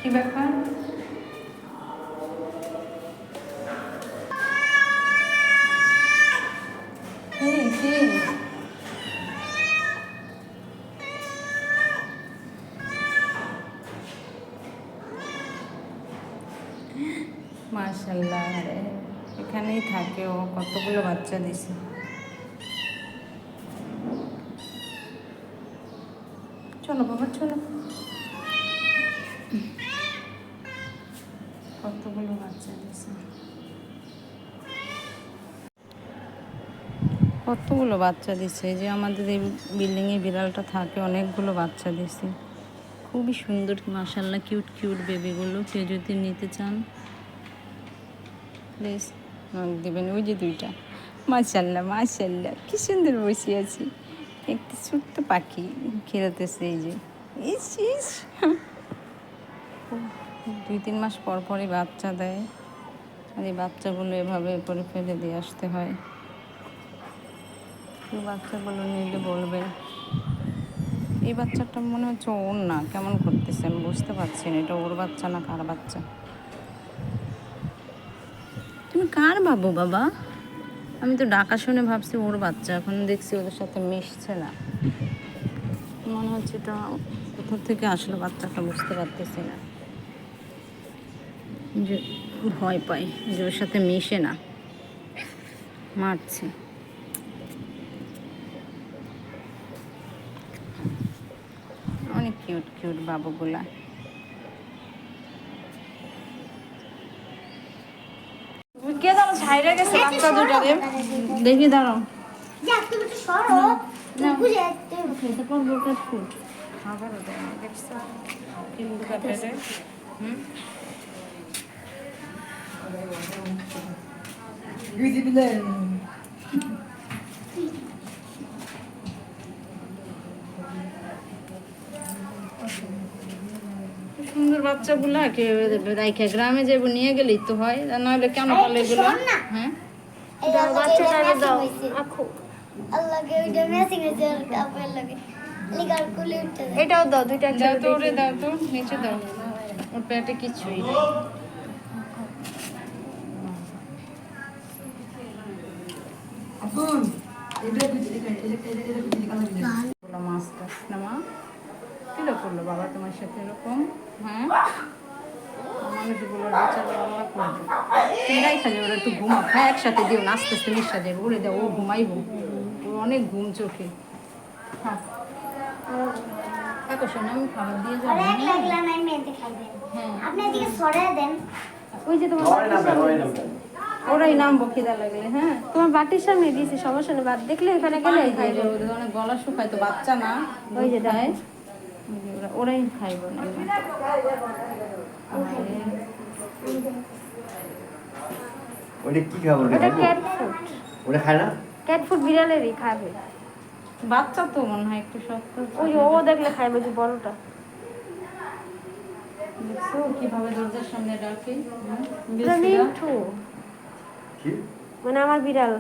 কি ব্যাপার? কি মাশাআল্লাহ, রে এখানেই থাকে ও। কতগুলো বাচ্চা দিছে। চলো বাবা চলো। কতগুলো বাচ্চা দিছে, কতগুলো বাচ্চা দিছে। যে আমাদের এই বিল্ডিংয়ে বিড়ালটা থাকে, অনেকগুলো বাচ্চা দিছে। খুবই সুন্দর মাশাআল্লাহ, কিউট কিউট বেবিগুলো। কেউ যদি নিতে চান প্লিজ নক দেবেন। ওই যে দুইটা, মাশাআল্লাহ মাশাআল্লাহ, কি সুন্দর বসে আছি। একটি ছোট্ট পাখি খেলতেছে। এই যে ইস ইস, 2-3 মাস পর পরই বাচ্চা দেয়। আর এই বাচ্চাগুলো এভাবে করে ফেলে দিয়ে আসতে হয়। কেউ বাচ্চাগুলো নিলে বলবেন। এই বাচ্চাটা মনে হচ্ছে ওর না, কেমন করতেছে আমি বুঝতে পারছি না, এটা ওর বাচ্চা না কার বাচ্চা। তুমি কার বাবু বাবা? আমি তো ডাকা শুনে ভাবছি ওর বাচ্চা, এখন দেখছি ওদের সাথে মিশছে না। মনে হচ্ছে এটা কোথা থেকে আসলো বাচ্চাটা, বুঝতে পারতেছি না। যে ভয় পাই যে ওর সাথে মিশে না, মারছে। অনেক কিউট কিউট বাবুগুলা। কে দাঁড়ো, ছাইরে গেছে বাচ্চা দুটা রে। দেখি দাঁড়ো। সুন্দর বাচ্চাগুলা কেউ রাইখা গ্রামে যাবো, নিয়ে গেলেই তো হয়। নাহলে কেন পালে এগুলো? হ্যাঁ এটাও দাও, দুইটা দাও তো ওরে, দাও তো নিচে দাও। ওর পেটে কিছুই নেই। মাছ টাছ না মা, কিলো করলো বাবা তোমার সাথে এরকম? হ্যাঁ মানুষগুলো বেচারা আল্লাহ করবে। চিন্তাই খালি ওরা একটু ঘুমাও। হ্যাঁ একসাথে দিও না, আস্তে আস্তে মিশা যাবে। ওরে দাও, ও ঘুমাইব, ওর অনেক ঘুম চোখে। হ্যাঁ থাকো শোনো, আমি খাবার দিয়ে যাবো। হ্যাঁ ওই যে তোমার বাটির সামনে দিয়েছি। ওরাই নামবো খিদা লাগলে। হ্যাঁ তোমার বাটির সামনে দিয়েছি, সমস্যা নেই। বাদ দেখলে এখানে গেলে খাইবে, ওদের অনেক গলা শুকায় তো, বাচ্চা না ওই যে খায়। দেখো। ওরাই খাইব না। ওটা কি খাবার ওটা ক্যাট ফুড। ওটা খায় না? ক্যাট ফুড বিড়ালেরই, খাবে। বাচ্চা তো মনে হয় একটু শক্ত। ওই যে ও দেখলে খাইবে, যে বড়টা। দেখছো কিভাবে দরজার সামনে রাখি? ওটা মিঠু, কি? মানে আমার বিড়াল।